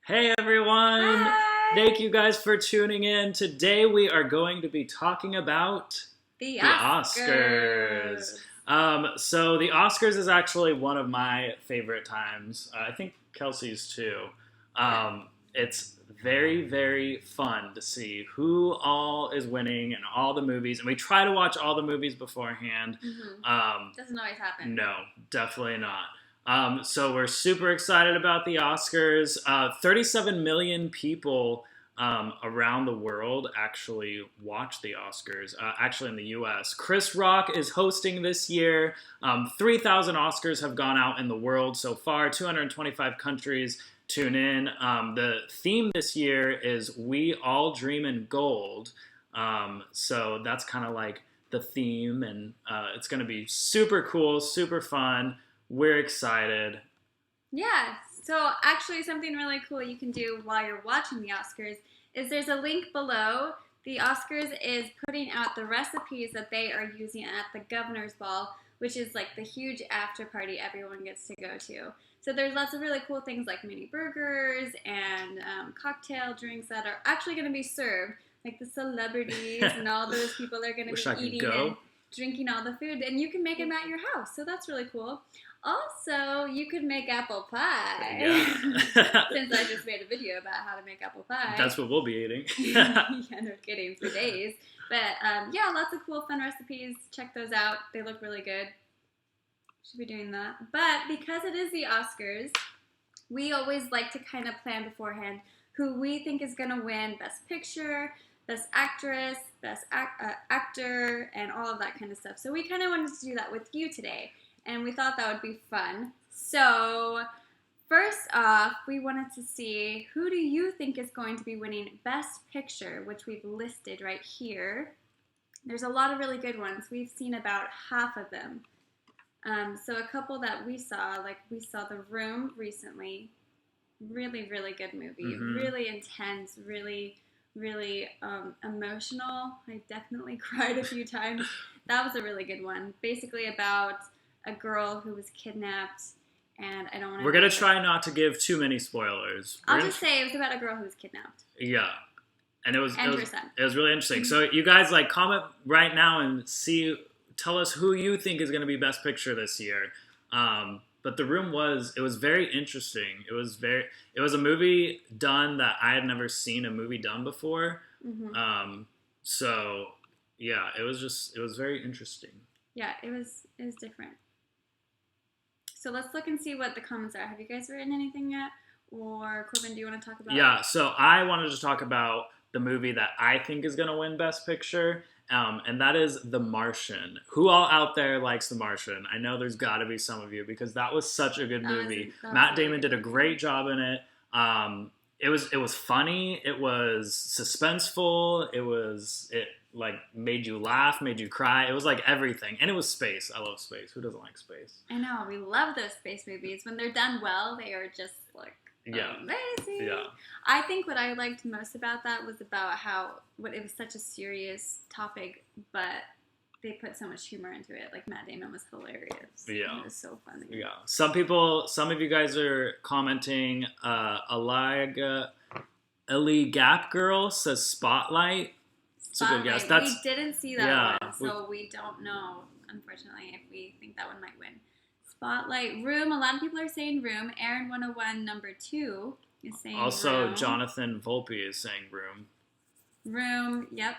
Hey everyone! Hi! Thank you guys for tuning in. Today we are going to be talking about The the Oscars. Oscars. So the Oscars is actually one of my favorite times. I think Kelsey's too. Yeah. It's very, very fun to see who all is winning and all the movies. And we try to watch all the movies beforehand. Doesn't always happen. No, definitely not. So we're super excited about the Oscars. 37 million people around the world actually watch the Oscars, actually in the US. Chris Rock is hosting this year. 3,000 Oscars have gone out in the world so far, 225 countries tune in. The theme this year is We All Dream in Gold. So that's kind of like the theme, and it's going to be super cool, super fun. We're excited. Yeah. So actually something really cool you can do while you're watching the Oscars is there's a link below. The Oscars is putting out the recipes that they are using at the Governor's Ball, which is like the huge after party everyone gets to go to. So there's lots of really cool things like mini burgers and cocktail drinks that are actually going to be served. Like the celebrities and all those people are going to Wish be I could eating go. and drinking all the food, and you can make them at your house. So that's really cool. Also, you could make apple pie. Yeah. Since I just made a video about how to make apple pie. That's what we'll be eating. Yeah, no kidding, for days. But yeah, lots of cool, fun recipes. Check those out. They look really good. Should be doing that. But because it is the Oscars, we always like to kind of plan beforehand who we think is going to win Best Picture, Best Actress, Best Actor, and all of that kind of stuff. So we kind of wanted to do that with you today, and we thought that would be fun. So first off, we wanted to see who do you think is going to be winning Best Picture, which we've listed right here. There's a lot of really good ones. We've seen about half of them. So a couple that we saw, like we saw The Room recently. Really, really good movie. Mhm. Really intense, really emotional. I definitely cried a few times. That was a really good one. Basically about a girl who was kidnapped, and I don't want to... We're going to try not to give too many spoilers. I'll just say it was about a girl who was kidnapped. Yeah. And it was really interesting. Mm-hmm. So you guys comment right now and tell us who you think is going to be Best Picture this year. But The Room was very interesting. It was a movie done that I had never seen a movie done before. Mm-hmm. So yeah, it was very interesting. Yeah, it was different. So let's look and see what the comments are. Have you guys written anything yet? Or Corbin, do you want to talk about Yeah, so I wanted to talk about the movie that I think is going to win Best Picture. And that is The Martian. Who all out there likes The Martian? I know there's got to be some of you because that was such a good movie. Matt Damon did a great job in it. It was funny. It was suspenseful. It like made you laugh, made you cry. It was like everything, and it was space. I love space. Who doesn't like space? I know, we love those space movies. When they're done well, they are just like amazing. Yeah. I think what I liked most about that was about it was such a serious topic, but they put so much humor into it. Like Matt Damon was hilarious. Yeah, it was so funny. Yeah, some of you guys are commenting. Ellie Gap Girl says Spotlight. It's a good guess. We didn't see that one, so we don't know, unfortunately, if we think that one might win. Spotlight. Room. A lot of people are saying Room. Aaron 101 number 2 is saying also Room. Jonathan Volpe is saying Room. Room. Yep.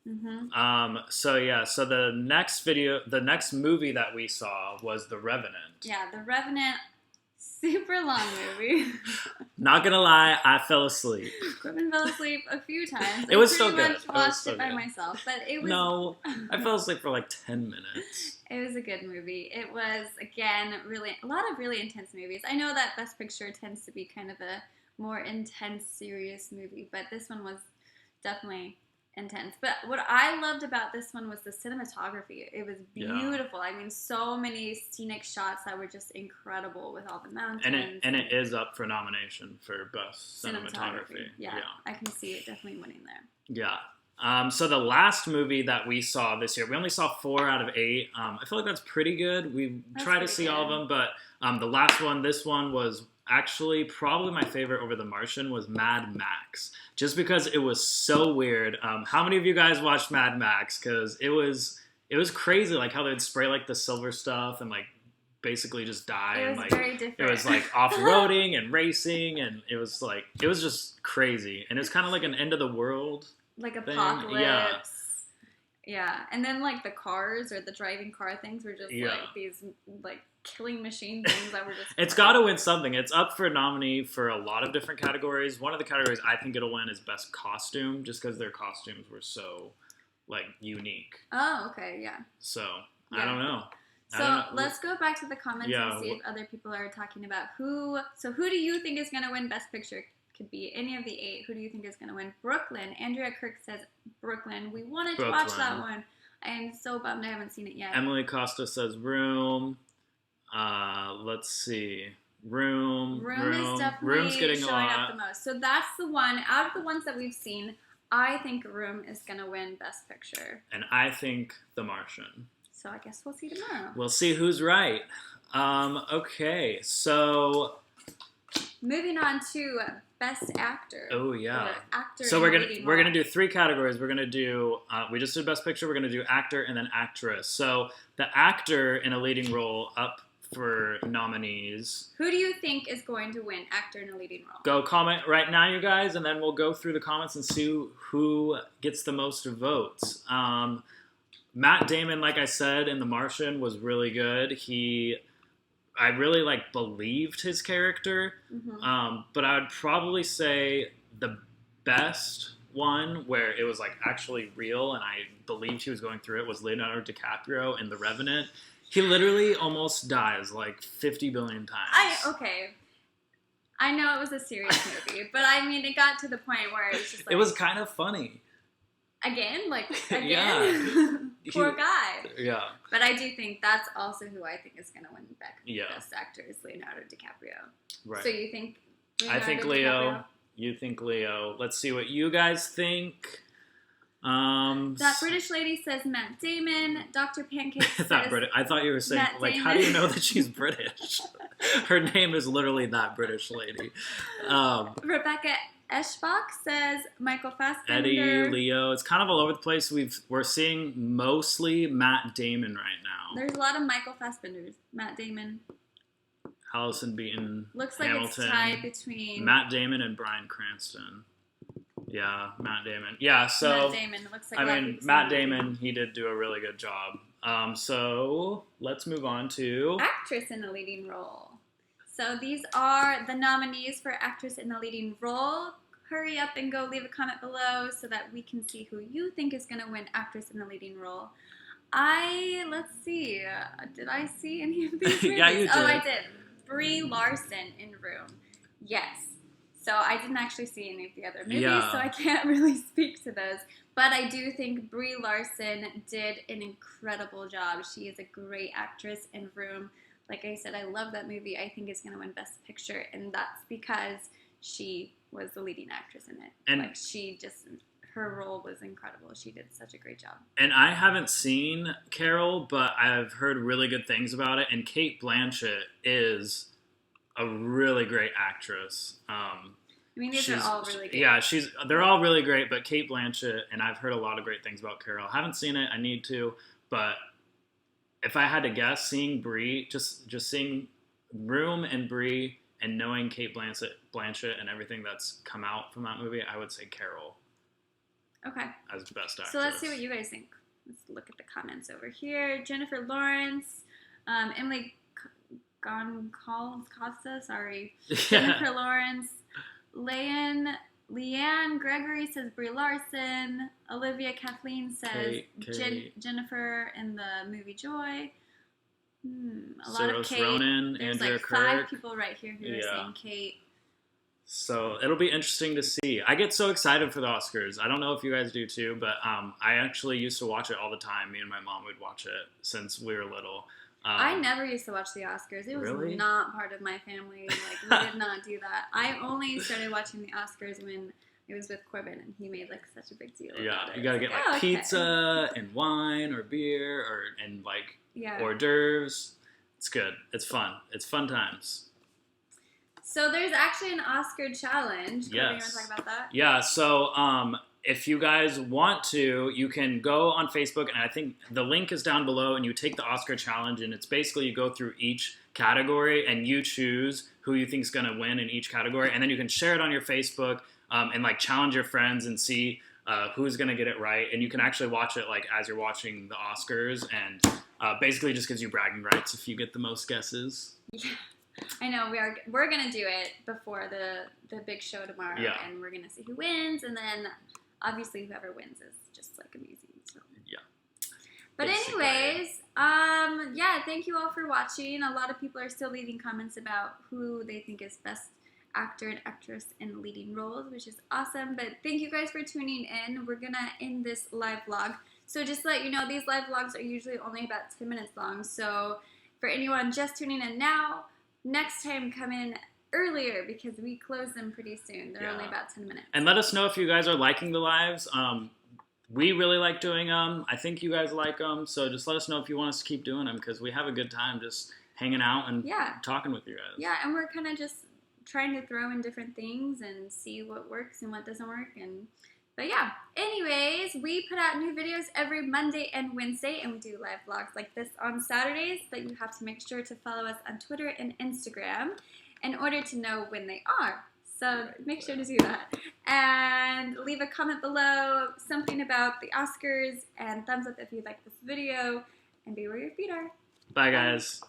Mm-hmm. So the next movie that we saw was The Revenant. Yeah, The Revenant. Super long movie. Not gonna lie, I fell asleep. Corbin fell asleep a few times. It was still good. I pretty much watched it by myself, but it was... No, I fell asleep for like 10 minutes. It was a good movie. It was, again, a lot of really intense movies. I know that Best Picture tends to be kind of a more intense, serious movie, but this one was definitely intense. But what I loved about this one was the cinematography. It was beautiful. Yeah. I mean, so many scenic shots that were just incredible with all the mountains. And it is up for nomination for Best Cinematography. Yeah, I can see it definitely winning there. Yeah. So the last movie that we saw this year, we only saw 4 out of 8. I feel like that's pretty good. We try to see all of them, but the last one, this one was actually probably my favorite over The Martian was Mad Max, just because it was so weird. How many of you guys watched Mad Max? Because it was crazy, like how they'd spray like the silver stuff and like basically just die. It And was like very different. it was like off-roading and racing, and it was just crazy. And it's kind of like an end of the world like thing. apocalypse. Yeah, and then like the cars or the driving car things were just like these like killing machine things that were just. It's got to win something. It's up for nominee for a lot of different categories. One of the categories I think it'll win is best costume, just because their costumes were so like unique. Oh, okay, yeah. So I don't know. So let's go back to the comments and see if other people are talking about who. So who do you think is going to win Best Picture? Could be any of the 8. Who do you think is going to win? Brooklyn. Andrea Kirk says Brooklyn. We wanted to watch that one. I am so bummed I haven't seen it yet. Emily Costa says Room. Let's see. Room is definitely Room's getting showing up the most. So that's the one. Out of the ones that we've seen, I think Room is going to win Best Picture. And I think The Martian. So I guess we'll see tomorrow. We'll see who's right. Okay, so moving on to Best Actor. Oh yeah. Actor. So we're gonna do 3 categories. We're gonna do we just did Best Picture. We're gonna do actor and then actress. So the actor in a leading role up for nominees. Who do you think is going to win actor in a leading role? Go comment right now, you guys, and then we'll go through the comments and see who gets the most votes. Matt Damon, like I said, in The Martian was really good. I really believed his character, but I would probably say the best one where it was actually real and I believed he was going through it was Leonardo DiCaprio in The Revenant. He literally almost dies 50 billion times. I know it was a serious movie, but I mean it got to the point where it was just it was kind of funny. Again? Yeah. Poor guy. Yeah. But I do think that's also who I think is going to win Best Actor is Leonardo DiCaprio. Right. So you think I think Leo. DiCaprio? You think Leo. Let's see what you guys think. That British lady says Matt Damon. Dr. Pancake says I thought you were saying, how do you know that she's British? Her name is literally That British Lady. Rebecca Eschbach says Michael Fassbender. Eddie, Leo. It's kind of all over the place. We're seeing mostly Matt Damon right now. There's a lot of Michael Fassbenders. Matt Damon. Allison Beaton. Looks like Hamilton, it's tied between Matt Damon and Bryan Cranston. Yeah, Matt Damon. Yeah, so Matt Damon. It looks like Matt Damon, he did do a really good job. So let's move on to actress in a leading role. So these are the nominees for actress in the leading role. Hurry up and go leave a comment below so that we can see who you think is going to win actress in the leading role. Let's see. Did I see any of these movies? Yeah, you did. Oh, I did. Brie Larson in Room. Yes. So I didn't actually see any of the other movies, so I can't really speak to those. But I do think Brie Larson did an incredible job. She is a great actress in Room. Like I said, I love that movie. I think it's going to win Best Picture, and that's because she was the leading actress in it. And her role was incredible. She did such a great job. And I haven't seen Carol, but I've heard really good things about it. And Cate Blanchett is a really great actress. These are all really good. Yeah, they're all really great, but Cate Blanchett, and I've heard a lot of great things about Carol. I haven't seen it. I need to, but if I had to guess, seeing Brie, just seeing Room and Brie and knowing Cate Blanchett and everything that's come out from that movie, I would say Carol. Okay. As best actress. So let's see what you guys think. Let's look at the comments over here. Jennifer Lawrence, Emily Costa, sorry. Jennifer Lawrence, Leanne Gregory says Brie Larson. Olivia Kathleen says Jennifer in the movie Joy. A lot of Kate. Ronan, There's Andrea Kirk. 5 people right here who are saying Kate. So it'll be interesting to see. I get so excited for the Oscars. I don't know if you guys do too, but I actually used to watch it all the time. Me and my mom would watch it since we were little. I never used to watch the Oscars. It was not part of my family. We did not do that. I only started watching the Oscars when it was with Corbin, and he made such a big deal about it. You gotta get pizza and wine or beer and hors d'oeuvres. It's good. It's fun. It's fun times. So there's actually an Oscar challenge. Yes. You want to talk about that? Yeah, so if you guys want to, you can go on Facebook, and I think the link is down below, and you take the Oscar challenge, and it's basically you go through each category, and you choose who you think is going to win in each category, and then you can share it on your Facebook and like challenge your friends and see who's going to get it right, and you can actually watch it like as you're watching the Oscars, and basically just gives you bragging rights if you get the most guesses. Yeah. I know we're gonna do it before the big show tomorrow, Yeah. and we're gonna see who wins, and then obviously whoever wins is just like amazing. So. Yeah. But Basically. anyways, yeah, thank you all for watching. A lot of people are still leaving comments about who they think is best actor and actress in leading roles, which is awesome. But thank you guys for tuning in. We're gonna end this live vlog. So just to let you know, these live vlogs are usually only about 10 minutes long. So for anyone just tuning in now, next time come in earlier because we close them pretty soon. They're only about 10 minutes. And let us know if you guys are liking the lives. We really like doing them. I think you guys like them. So just let us know if you want us to keep doing them because we have a good time just hanging out and talking with you guys. Yeah, and we're kind of just trying to throw in different things and see what works and what doesn't work. But yeah, anyways, we put out new videos every Monday and Wednesday, and we do live vlogs like this on Saturdays, but you have to make sure to follow us on Twitter and Instagram in order to know when they are. So make sure to do that. And leave a comment below, something about the Oscars, and thumbs up if you like this video, and be where your feet are. Bye, guys.